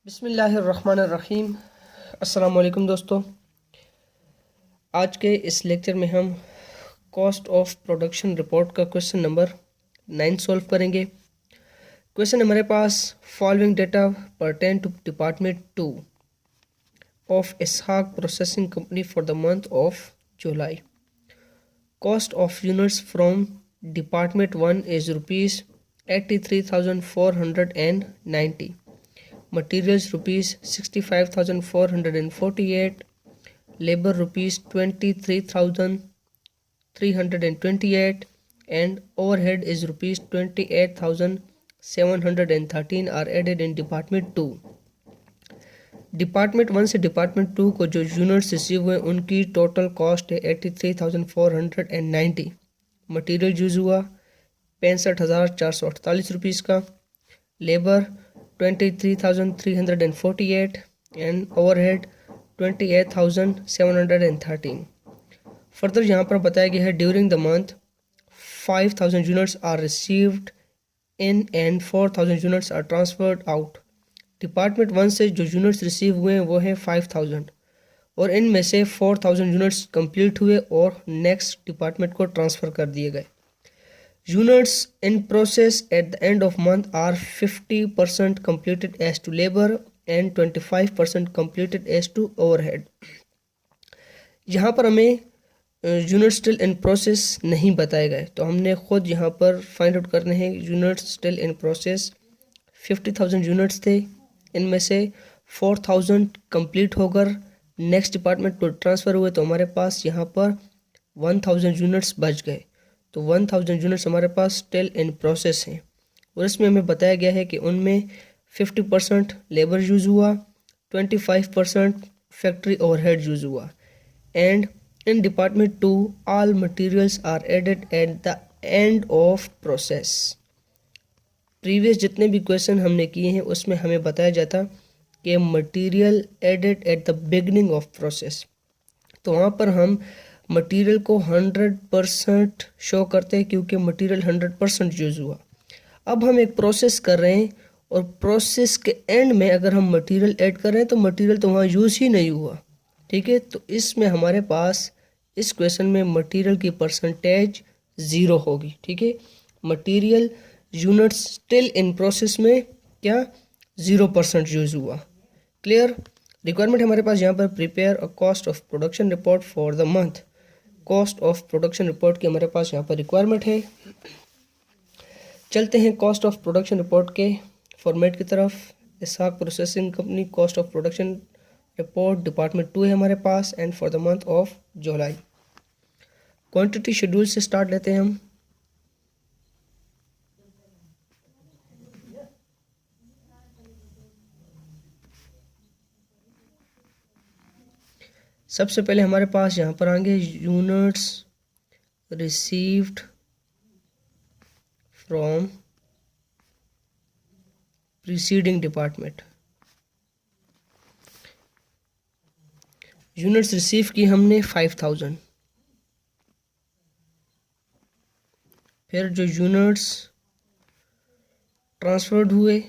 बिस्मिल्लाहिर्रहमानिर्रहीम। अस्सलाम वालेकुम दोस्तों। आज के इस लेक्चर में हम कॉस्ट ऑफ प्रोडक्शन रिपोर्ट का क्वेश्चन नंबर 9 सॉल्व करेंगे। क्वेश्चन हमारे पास following data pertain to department 2 of Ishaq processing company for the month of July. Cost of units from department 1 is rupees 83,490, materials rupees 65,448, labor rupees 23,328, and overhead is rupees 28,713 are added in department 2। Department 1 से department 2 को जो units receive हुए उनकी total cost है 83,490। Material use हुआ 65,448 rupees का, labour 23,348 and overhead 28,713। Further यहाँ पर बताया गया है during the month 5,000 units are received in and 4,000 units are transferred out. Department 1 से जो यूनिट्स रिसीव हुए हैं वो है 5,000 और इनमें से 4,000 यूनिट्स कंप्लीट हुए और नेक्स्ट डिपार्टमेंट को ट्रांसफ़र कर दिए गए। Units in process at the end of month are 50% completed as to labor and 25% completed as to overhead। यहाँ पर हमें यूनिट स्टिल इन प्रोसेस नहीं बताए गए तो हमने खुद यहाँ पर फाइंड आउट करने हैं। Unit still in process 50,000 units थे, इनमें से 4,000 कंप्लीट होकर नेक्स्ट डिपार्टमेंट को ट्रांसफ़र हुए तो हमारे पास यहाँ पर 1,000 यूनिट्स बच गए। तो 1,000 यूनिट्स हमारे पास स्टिल इन प्रोसेस हैं और इसमें हमें बताया गया है कि उनमें 50% लेबर यूज़ हुआ, 25% फैक्ट्री ओवरहेड यूज़ हुआ and in department 2 all materials are added at the end of process. Previous जितने भी क्वेश्चन हमने किए हैं उसमें हमें बताया जाता कि material added at the beginning of process, तो वहाँ पर हम मटेरियल को 100% शो करते हैं क्योंकि मटेरियल 100% यूज़ हुआ। अब हम एक प्रोसेस कर रहे हैं और प्रोसेस के एंड में अगर हम मटेरियल ऐड कर रहे हैं तो मटेरियल तो वहाँ यूज़ ही नहीं हुआ, ठीक है। तो इसमें हमारे पास इस क्वेश्चन में मटेरियल की परसेंटेज 0 होगी, ठीक है। Material units still in process में क्या 0% यूज़ हुआ। क्लियर। रिक्वायरमेंट हमारे पास यहाँ पर prepare a cost of production report for the month. Cost of production report की हमारे पास यहाँ पर रिक्वायरमेंट है। चलते हैं कॉस्ट ऑफ प्रोडक्शन रिपोर्ट के फॉर्मेट की तरफ। Ishaq processing company cost of production report department 2 है हमारे पास and for the month of July. Quantity schedule से स्टार्ट लेते हैं हम। सबसे पहले हमारे पास यहाँ पर आएंगे units received from preceding department. Units receive की हमने 5,000। फिर जो यूनिट्स ट्रांसफर्ड हुए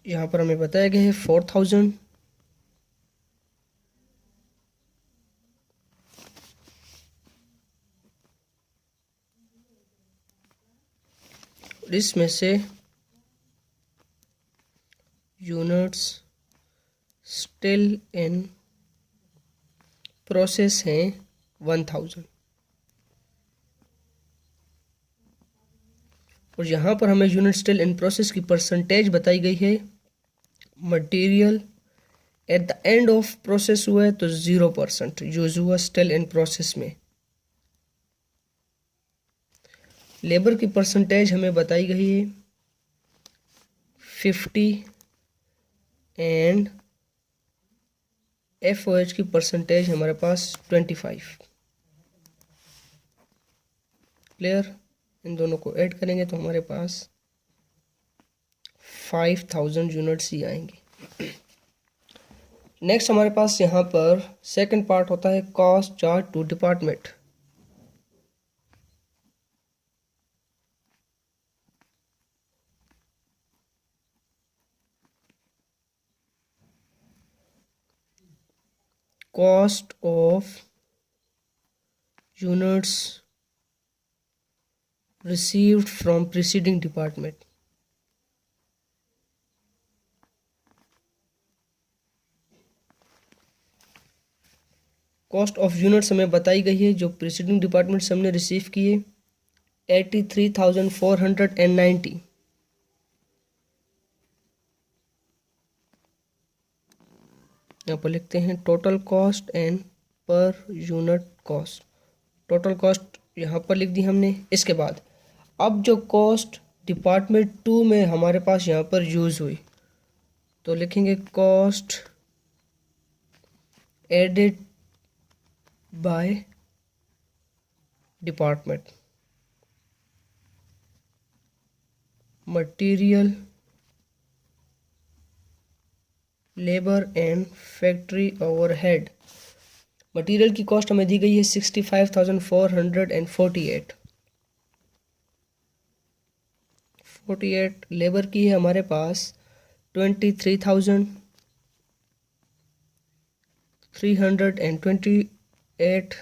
यहाँ पर हमें बताया गया है 4,000। इसमें से यूनिट्स स्टिल इन प्रोसेस हैं 1,000 और यहाँ पर हमें यूनिट स्टिल इन प्रोसेस की परसेंटेज बताई गई है। Material at the end of process हुआ है तो 0% यूज हुआ स्टिल इन प्रोसेस में। लेबर की परसेंटेज हमें बताई गई है 50 एंड FOH की परसेंटेज हमारे पास 25। क्लियर। इन दोनों को ऐड करेंगे तो हमारे पास 5,000 यूनिट्स ही आएंगे। नेक्स्ट हमारे पास यहाँ पर सेकंड पार्ट होता है cost charge to department. cost of units received from preceding department. Cost of units हमें बताई गई है जो प्रीसीडिंग डिपार्टमेंट से हमने रिसीव किए 83,490। यहाँ पर लिखते हैं टोटल कॉस्ट एंड पर यूनिट कॉस्ट। टोटल कॉस्ट यहाँ पर लिख दी हमने। इसके बाद अब जो कॉस्ट डिपार्टमेंट 2 में हमारे पास यहाँ पर यूज़ हुई तो लिखेंगे cost added by department. Material, labour and factory overhead. Material की कॉस्ट हमें दी गई है 65,448। लेबर की है हमारे पास 23,328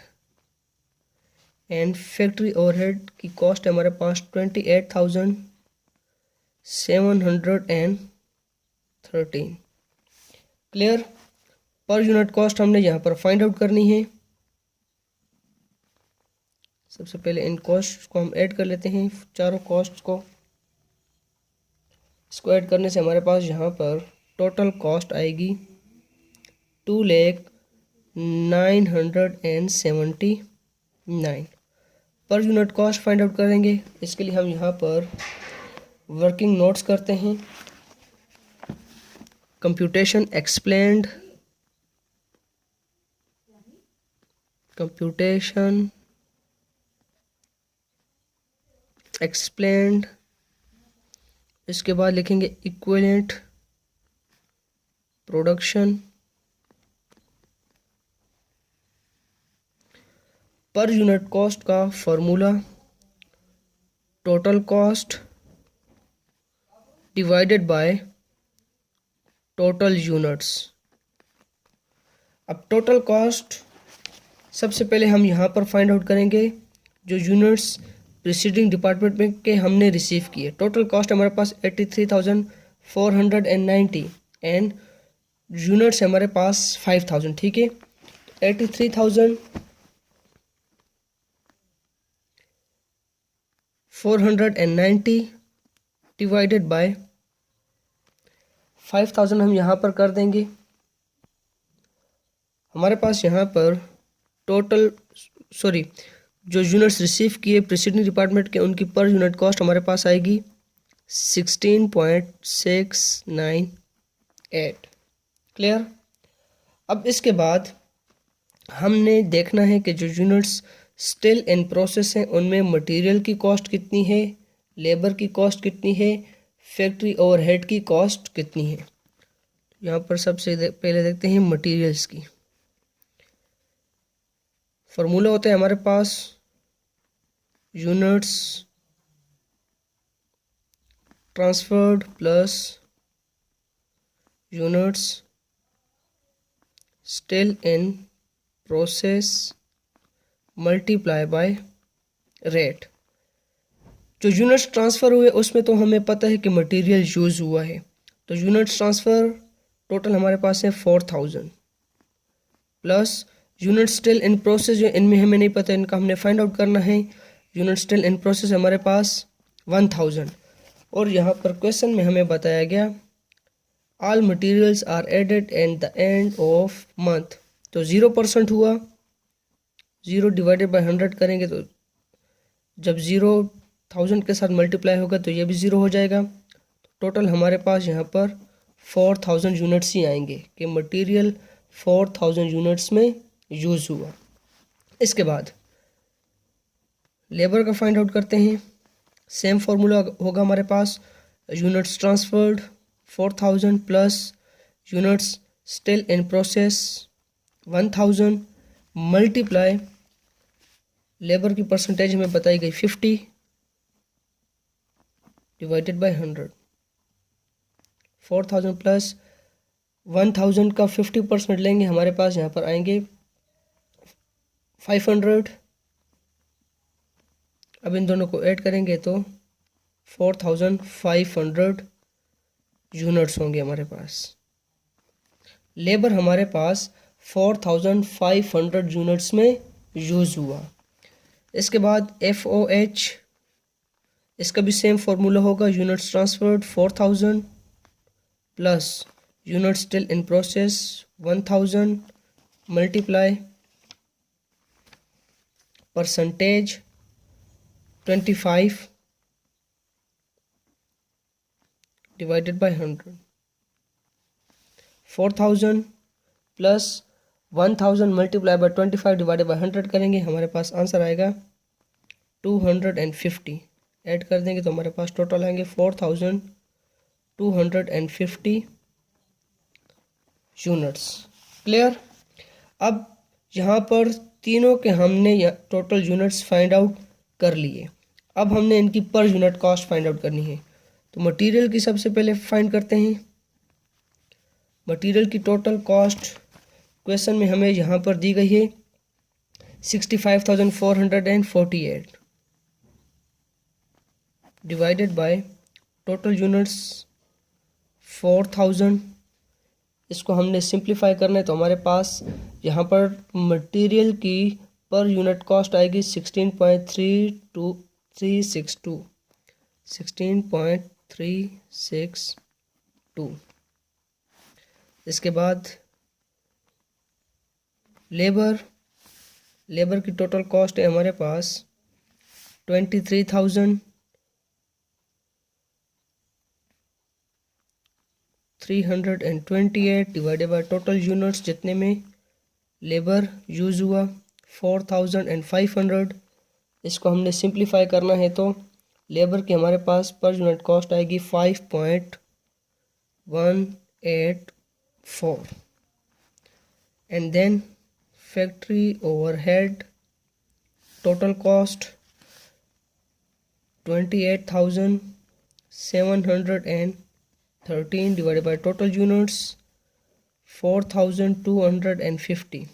एंड फैक्ट्री ओवरहेड की कॉस्ट है हमारे पास 28,713। क्लियर। पर यूनिट कॉस्ट हमने यहाँ पर फाइंड आउट करनी है। सबसे पहले इन कॉस्ट को हम ऐड कर लेते हैं, चारों कॉस्ट को। इसको ऐड करने से हमारे पास यहाँ पर टोटल कॉस्ट आएगी 2,09,79। पर यूनिट कॉस्ट फाइंड आउट करेंगे। इसके लिए हम यहाँ पर वर्किंग नोट्स करते हैं। Computation explained, computation explained. इसके बाद लिखेंगे equivalent production. Per unit cost का formula total cost divided by total units. अब टोटल कॉस्ट सबसे पहले हम यहाँ पर फाइंड आउट करेंगे जो यूनिट्स प्रीसीडिंग डिपार्टमेंट में के हमने रिसीव किए। टोटल कॉस्ट हमारे पास 83,490 एंड यूनिट्स हमारे पास 5,000। ठीक है, 83,490 डिवाइडेड बाय 5,000 हम यहाँ पर कर देंगे। हमारे पास यहाँ पर टोटल जो यूनिट्स रिसीव किए प्रीसीडिंग डिपार्टमेंट के उनकी पर यूनिट कॉस्ट हमारे पास आएगी 16.698। क्लियर। अब इसके बाद हमने देखना है कि जो यूनिट्स स्टिल इन प्रोसेस हैं उनमें मटेरियल की कॉस्ट कितनी है, लेबर की कॉस्ट कितनी है, फैक्ट्री ओवरहेड की कॉस्ट कितनी है। यहाँ पर सबसे पहले देखते हैं मटेरियल्स की। फॉर्मूला होता है हमारे पास units transferred plus units still in process multiply by rate. जो यूनिट्स ट्रांसफ़र हुए उसमें तो हमें पता है कि मटेरियल यूज़ हुआ है, तो यूनिट्स ट्रांसफ़र टोटल हमारे पास है 4,000 plus unit still in process जो इनमें हमें नहीं पता, इनका हमने फाइंड आउट करना है। यूनिट स्टिल इन प्रोसेस हमारे पास 1,000 और यहाँ पर क्वेश्चन में हमें बताया गया all materials are added at the end of month. तो 0% हुआ, 0 डिवाइडेड बाय 100 करेंगे तो जब 0,000 के साथ मल्टीप्लाई होगा तो ये भी 0 हो जाएगा। टोटल हमारे पास यहाँ पर 4,000 यूनिट्स ही आएंगे कि मटेरियल 4,000 यूनिट्स में यूज़ हुआ। इसके बाद लेबर का फाइंड आउट करते हैं। सेम फार्मूला होगा हमारे पास units transferred 4,000 plus units still in process 1,000 multiply labour की परसेंटेज हमें बताई गई 50 डिवाइडेड बाय 100। 4,000 प्लस 1000 का 50% लेंगे, हमारे पास यहाँ पर आएंगे 500। अब इन दोनों को ऐड करेंगे तो 4500 यूनिट्स होंगे हमारे पास। लेबर हमारे पास 4500 यूनिट्स में यूज़ हुआ। इसके बाद FOH, इसका भी सेम फार्मूला होगा, units transferred 4000 plus units still in process 1000 multiply percentage 25 divided by 100। 4000 plus 1000 multiply by 25 divided by 100 करेंगे, हमारे पास आंसर आएगा 250। ऐड कर देंगे तो हमारे पास टोटल आएंगे 4250 यूनिट्स। क्लियर। अब यहाँ पर तीनों के हमने टोटल यूनिट्स फाइंड आउट कर लिए। अब हमने इनकी पर यूनिट कॉस्ट फाइंड आउट करनी है। तो मटेरियल की सबसे पहले फाइंड करते हैं। मटेरियल की टोटल कॉस्ट क्वेश्चन में हमें यहाँ पर दी गई है 65,448 डिवाइडेड बाय टोटल यूनिट्स 4000। इसको हमने सिंप्लीफाई करना है तो हमारे पास यहाँ पर मटेरियल की पर यूनिट कॉस्ट आएगी 16.362। इसके बाद लेबर की टोटल कॉस्ट है हमारे पास 23,328 डिवाइडेड बाय टोटल यूनिट्स जितने में लेबर यूज़ हुआ 4500। इसको हमने सिंप्लीफाई करना है तो लेबर की हमारे पास पर यूनिट कॉस्ट आएगी 5.184 and then factory overhead total cost 28,713 divided by total units 4250।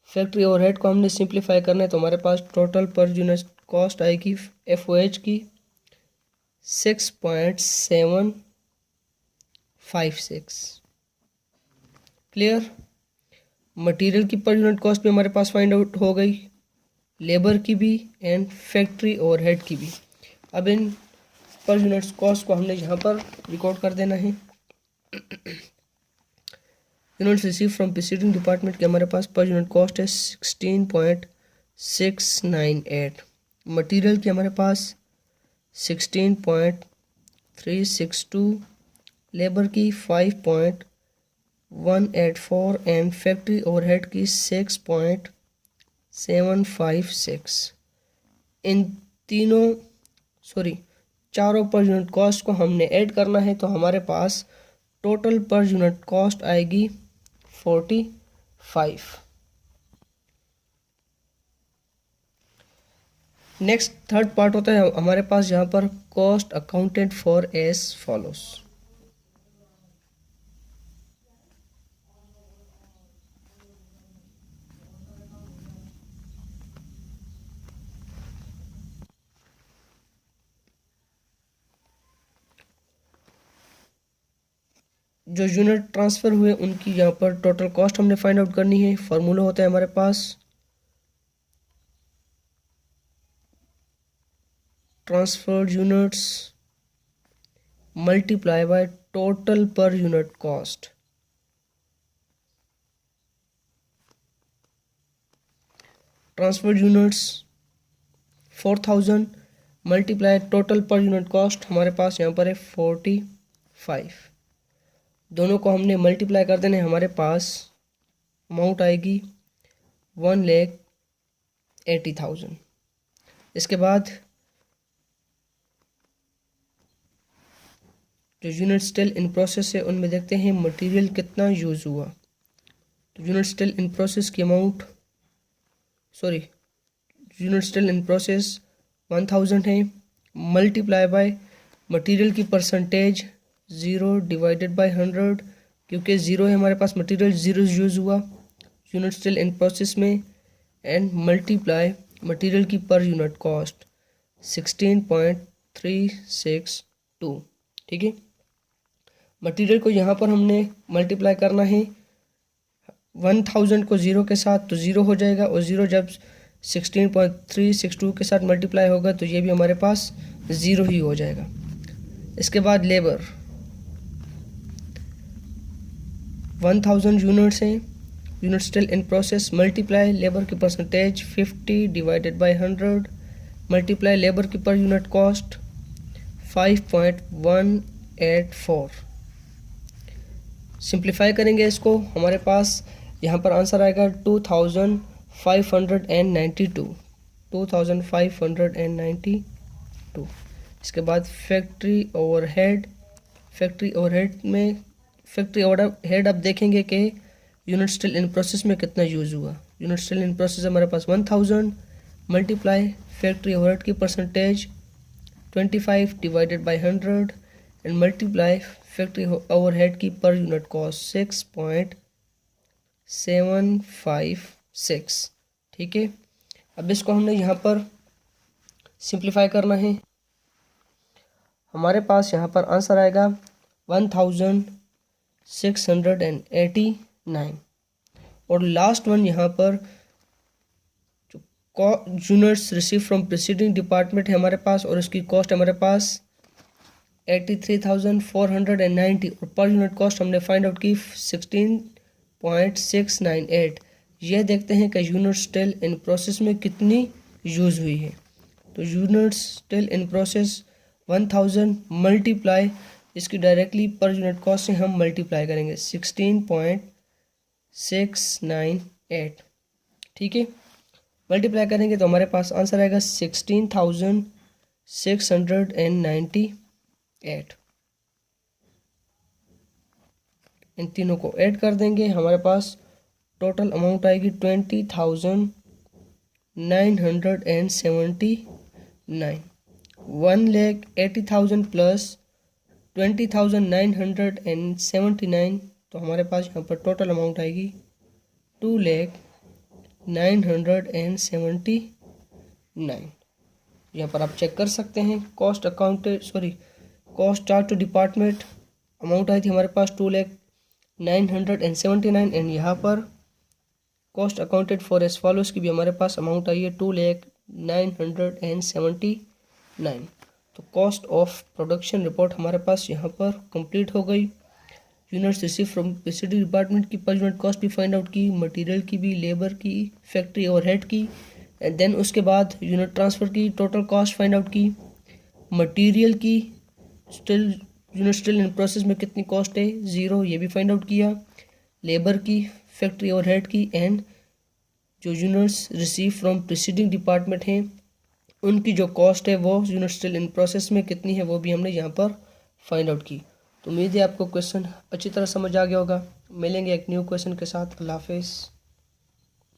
Factory overhead को हमने सिंप्लीफाई करना है तो हमारे पास टोटल पर यूनिट कॉस्ट आएगी FOH की 6.756। क्लियर। मटेरियल की पर यूनिट कॉस्ट भी हमारे पास फाइंड आउट हो गई, लेबर की भी एंड फैक्ट्री ओवरहेड की भी। अब इन पर यूनिट कॉस्ट को हमने यहाँ पर रिकॉर्ड कर देना है। Units receive from preceding department के हमारे पास पर यूनिट कॉस्ट है 16.698। मटेरियल की हमारे पास 16.362, लेबर की 5.184 एंड फैक्ट्री ओवरहेड की 6.756। इन चारों पर यूनिट कॉस्ट को हमने ऐड करना है तो हमारे पास टोटल पर यूनिट कॉस्ट आएगी 45। नेक्स्ट थर्ड पार्ट होता है हमारे पास यहाँ पर cost accounted for as follows. जो यूनिट ट्रांसफ़र हुए उनकी यहाँ पर टोटल कॉस्ट हमने फाइंड आउट करनी है। फार्मूला होता है हमारे पास transferred units multiply by total per unit cost. Transferred units 4000 multiply total per unit cost हमारे पास यहाँ पर है 45। दोनों को हमने मल्टीप्लाई कर देने, हमारे पास अमाउंट आएगी 1,80,000। इसके बाद जो यूनिट स्टिल इन प्रोसेस है उनमें देखते हैं मटेरियल कितना यूज़ हुआ। तो यूनिट स्टिल इन प्रोसेस की amount unit still in process 1000 है, मल्टीप्लाई बाय मटेरियल की परसेंटेज 0 डिवाइडेड बाय 100 क्योंकि ज़ीरो है हमारे पास, मटेरियल ज़ीरो यूज़ हुआ, यूनिट स्टिल इन प्रोसेस में, एंड मल्टीप्लाई मटेरियल की पर यूनिट कॉस्ट 16.362। ठीक है, मटेरियल को यहाँ पर हमने मल्टीप्लाई करना है 1000 को ज़ीरो के साथ, तो ज़ीरो हो जाएगा, और ज़ीरो जब 16.362 के साथ मल्टीप्लाई होगा तो ये भी हमारे पास ज़ीरो ही हो जाएगा। इसके बाद लेबर 1000 यूनिट्स हैं, unit still in process, multiply labour की percentage 50 divided by 100, multiply labour की पर यूनिट कॉस्ट 5.184। सिंप्लीफाई करेंगे इसको, हमारे पास यहाँ पर आंसर आएगा 2592। इसके बाद फैक्ट्री ओवरहेड में फैक्ट्री ओवरहेड अब देखेंगे कि यूनिट स्टिल इन प्रोसेस में कितना यूज़ हुआ। यूनिट स्टिल इन प्रोसेस हमारे पास 1000, मल्टीप्लाई फैक्ट्री ओवरहेड की percentage 25 divided by 100, and multiply factory overhead की पर यूनिट कॉस्ट 6.756। ठीक है, अब इसको हमने यहाँ पर सिंप्लीफाई करना है। हमारे पास यहाँ पर आंसर आएगा 1689, और लास्ट वन यहाँ पर जो units receive from preceding department है हमारे पास, और उसकी कॉस्ट हमारे पास 83,490, और पर यूनिट कॉस्ट हमने फाइंड आउट की 16.698। यह देखते हैं कि यूनिट स्टिल इन प्रोसेस में कितनी यूज़ हुई है। तो unit still in process 1000 multiply, इसकी डायरेक्टली पर यूनिट कॉस्ट से हम मल्टीप्लाई करेंगे 16.698। ठीक है, मल्टीप्लाई करेंगे तो हमारे पास आंसर आएगा 16,698। इन तीनों को ऐड कर देंगे, हमारे पास टोटल अमाउंट आएगी 20,979। 1,80,000 प्लस 20,979, तो हमारे पास यहाँ पर टोटल अमाउंट आएगी 2,09,79। यहाँ पर आप चेक कर सकते हैं, cost charge to department amount आई थी हमारे पास 2,09,79, एंड यहाँ पर cost accounted for as follows की भी हमारे पास अमाउंट आई है 2,09,79। तो कॉस्ट ऑफ प्रोडक्शन रिपोर्ट हमारे पास यहाँ पर कंप्लीट हो गई। Units receive from preceding department की पर यूनिट कॉस्ट भी फाइंड आउट की, मटेरियल की भी, लेबर की, फैक्ट्री ओवरहेड की, एंड देन उसके बाद यूनिट ट्रांसफ़र की टोटल कॉस्ट फाइंड आउट की, मटेरियल की यूनिट स्टिल इन प्रोसेस में कितनी कॉस्ट है, ज़ीरो, ये भी फाइंड आउट किया, लेबर की, फैक्ट्री ओवरहेड की, एंड जो units receive from preceding department हैं उनकी जो कॉस्ट है वो यूनिट स्टिल इन प्रोसेस में कितनी है वो भी हमने यहाँ पर फाइंड आउट की। तो उम्मीद है आपको क्वेश्चन अच्छी तरह समझ आ गया होगा। मिलेंगे एक न्यू क्वेश्चन के साथ। अल्लाह हाफिज़।